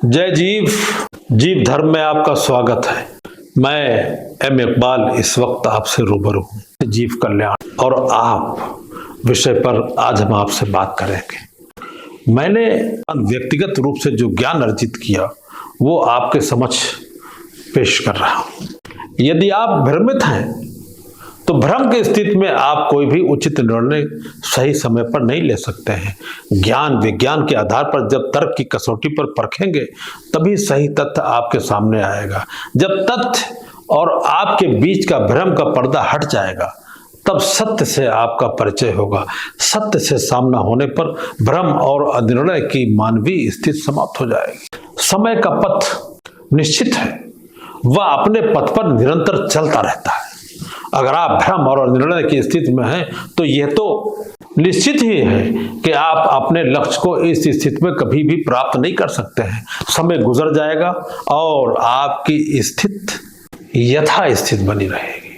जय जीव। जीव धर्म में आपका स्वागत है। मैं एम इकबाल इस वक्त आपसे रूबरू हूँ जीव कल्याण और आप विषय पर आज हम आपसे बात करेंगे। मैंने व्यक्तिगत रूप से जो ज्ञान अर्जित किया वो आपके समक्ष पेश कर रहा हूँ। यदि आप भ्रमित हैं तो भ्रम की स्थिति में आप कोई भी उचित निर्णय सही समय पर नहीं ले सकते हैं। ज्ञान विज्ञान के आधार पर जब तर्क की कसौटी पर परखेंगे तभी सही तथ्य आपके सामने आएगा। जब तथ्य और आपके बीच का भ्रम का पर्दा हट जाएगा तब सत्य से आपका परिचय होगा। सत्य से सामना होने पर भ्रम और अनिर्णय की मानवीय स्थिति समाप्त हो जाएगी। समय का पथ निश्चित है, वह अपने पथ पर निरंतर चलता रहता है। अगर आप भ्रम और निर्णय की स्थिति में हैं तो यह तो निश्चित ही है कि आप अपने लक्ष्य को इस स्थिति में कभी भी प्राप्त नहीं कर सकते हैं। समय गुजर जाएगा और आपकी स्थिति यथास्थित बनी रहेगी।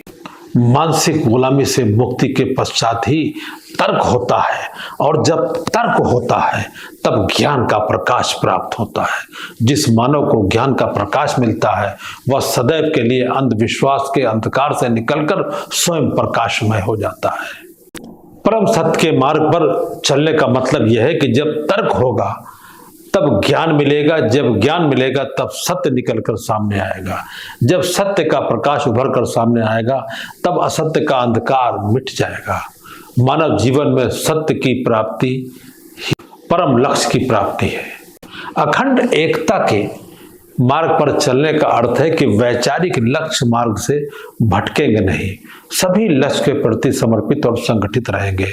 मानसिक गुलामी से मुक्ति के पश्चात ही तर्क होता है और जब तर्क होता है तब ज्ञान का प्रकाश प्राप्त होता है। जिस मानव को ज्ञान का प्रकाश मिलता है वह सदैव के लिए अंधविश्वास के अंधकार से निकलकर स्वयं प्रकाशमय हो जाता है। परम सत्य के मार्ग पर चलने का मतलब यह है कि जब तर्क होगा तब ज्ञान मिलेगा, जब ज्ञान मिलेगा तब सत्य निकलकर सामने आएगा। जब सत्य का प्रकाश उभर कर सामने आएगा तब असत्य का अंधकार मिट जाएगा। मानव जीवन में सत्य की प्राप्ति ही परम लक्ष्य की प्राप्ति है। अखंड एकता के मार्ग पर चलने का अर्थ है कि वैचारिक लक्ष्य मार्ग से भटकेंगे नहीं, सभी लक्ष्य के प्रति समर्पित और संगठित रहेंगे।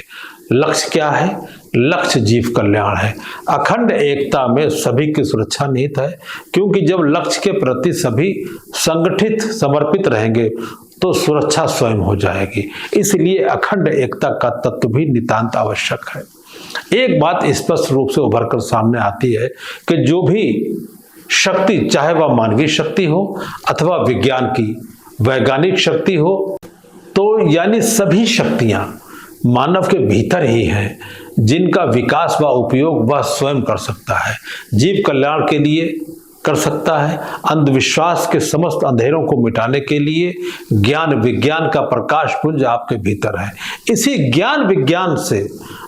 लक्ष्य क्या है? लक्ष्य जीव कल्याण है। अखंड एकता में सभी की सुरक्षा निहित है, क्योंकि जब लक्ष्य के प्रति सभी संगठित समर्पित रहेंगे तो सुरक्षा स्वयं हो जाएगी। इसलिए अखंड एकता का तत्व भी नितांत आवश्यक है। एक बात स्पष्ट रूप से उभर कर सामने आती है कि जो भी शक्ति, चाहे वह मानवीय शक्ति हो अथवा विज्ञान की वैज्ञानिक शक्ति हो, तो यानी सभी शक्तियां मानव के भीतर ही हैं, जिनका विकास व उपयोग वह स्वयं कर सकता है, जीव कल्याण के लिए कर सकता है। अंधविश्वास के समस्त अंधेरों को मिटाने के लिए ज्ञान विज्ञान का प्रकाश पुंज आपके भीतर है। इसी ज्ञान विज्ञान से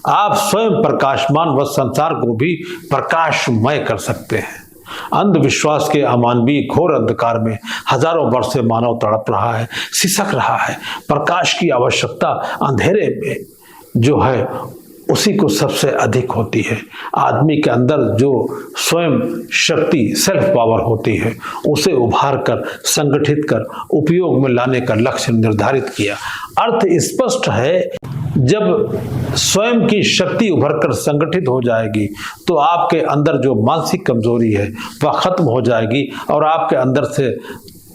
आप स्वयं प्रकाशमान व संसार को भी प्रकाशमय कर सकते हैं। अंधविश्वास के अमानवीय घोर अंधकार में हजारों वर्ष से मानव तड़प रहा है, सिसक रहा है। प्रकाश की आवश्यकता अंधेरे में जो है उसी को सबसे अधिक होती है। आदमी के अंदर जो स्वयं शक्ति सेल्फ पावर होती है उसे उभार कर संगठित कर उपयोग में लाने का लक्ष्य निर्धारित किया। अर्थ स्पष्ट है, जब स्वयं की शक्ति उभर कर संगठित हो जाएगी तो आपके अंदर जो मानसिक कमजोरी है वह खत्म हो जाएगी और आपके अंदर से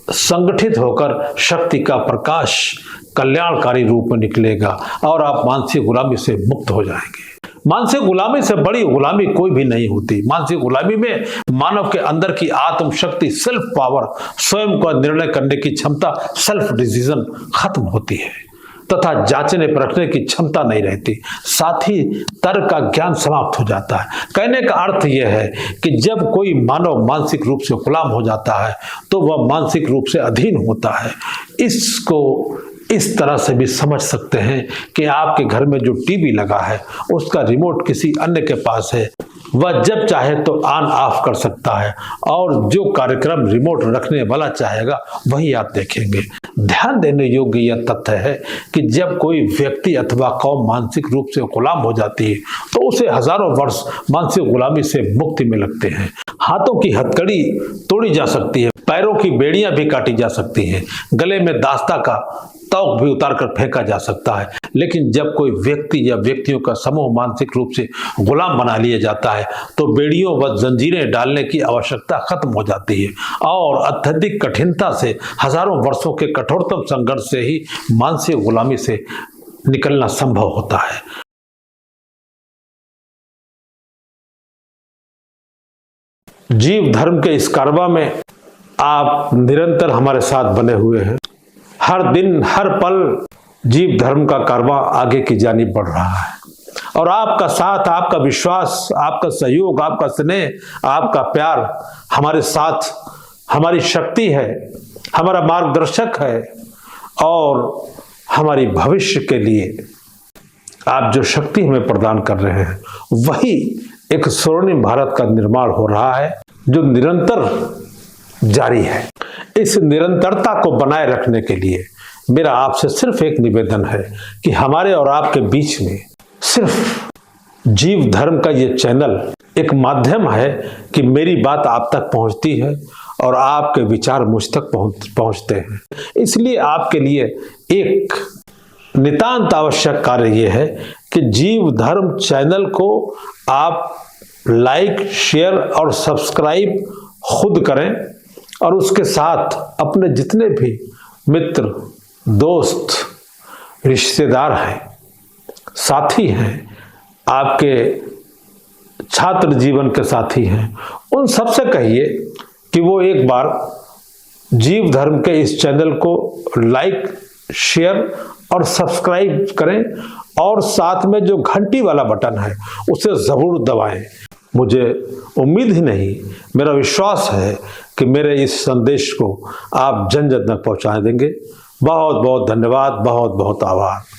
संगठित होकर शक्ति का प्रकाश कल्याणकारी रूप में निकलेगा और आप मानसिक गुलामी से मुक्त हो जाएंगे। मानसिक गुलामी से बड़ी गुलामी कोई भी नहीं होती। मानसिक गुलामी में मानव के अंदर की आत्म शक्ति, सेल्फ पावर, स्वयं का निर्णय करने की क्षमता, सेल्फ डिसीजन खत्म होती है तथा जांचने परखने की क्षमता नहीं रहती। साथ ही तर्क का ज्ञान समाप्त हो जाता है। कहने का अर्थ यह है कि जब कोई मानव मानसिक रूप से गुलाम हो जाता है तो वह मानसिक रूप से अधीन होता है। इसको इस तरह से भी समझ सकते हैं कि आपके घर में जो टीवी लगा है उसका रिमोट किसी अन्य के पास है, वह जब चाहे तो ऑन ऑफ कर सकता है और जो कार्यक्रम रिमोट रखने वाला चाहेगा वही आप देखेंगे। ध्यान देने योग्य यह तथ्य है कि जब कोई व्यक्ति अथवा कौम मानसिक रूप से गुलाम हो जाती है तो उसे हजारों वर्ष मानसिक गुलामी से मुक्ति में लगते हैं। हाथों की हथकड़ी तोड़ी जा सकती है, पैरों की बेड़ियां भी काटी जा सकती हैं, गले में दास्ता का तौक भी उतार कर फेंका जा सकता है। लेकिन जब कोई व्यक्ति या व्यक्तियों का समूह मानसिक रूप से गुलाम बना लिया जाता है तो बेड़ियों व जंजीरें डालने की आवश्यकता खत्म हो जाती है और अत्यधिक कठिनता से हजारों वर्षों के कठोरतम संघर्ष से ही मानसिक गुलामी से निकलना संभव होता है। जीव धर्म के इस कारवां में आप निरंतर हमारे साथ बने हुए हैं। हर दिन हर पल जीव धर्म का कारवां आगे की जानिब बढ़ रहा है और आपका साथ, आपका विश्वास, आपका सहयोग, आपका स्नेह, आपका प्यार हमारे साथ, हमारी शक्ति है, हमारा मार्गदर्शक है और हमारी भविष्य के लिए आप जो शक्ति हमें प्रदान कर रहे हैं, वही एक स्वर्णिम भारत का निर्माण हो रहा है जो निरंतर जारी है। इस निरंतरता को बनाए रखने के लिए मेरा आपसे सिर्फ एक निवेदन है कि हमारे और आपके बीच में सिर्फ जीव धर्म का ये चैनल एक माध्यम है कि मेरी बात आप तक पहुंचती है और आपके विचार मुझ तक पहुंचते हैं। इसलिए आपके लिए एक नितांत आवश्यक कार्य ये है कि जीव धर्म चैनल को आप लाइक, शेयर और सब्सक्राइब खुद करें और उसके साथ अपने जितने भी मित्र, दोस्त, रिश्तेदार हैं, साथी हैं, आपके छात्र जीवन के साथी हैं, उन सबसे कहिए कि वो एक बार जीव धर्म के इस चैनल को लाइक, शेयर और सब्सक्राइब करें और साथ में जो घंटी वाला बटन है उसे जरूर दबाएं। मुझे उम्मीद ही नहीं, मेरा विश्वास है कि मेरे इस संदेश को आप जन जन तक पहुंचा देंगे। बहुत बहुत धन्यवाद, बहुत बहुत आभार।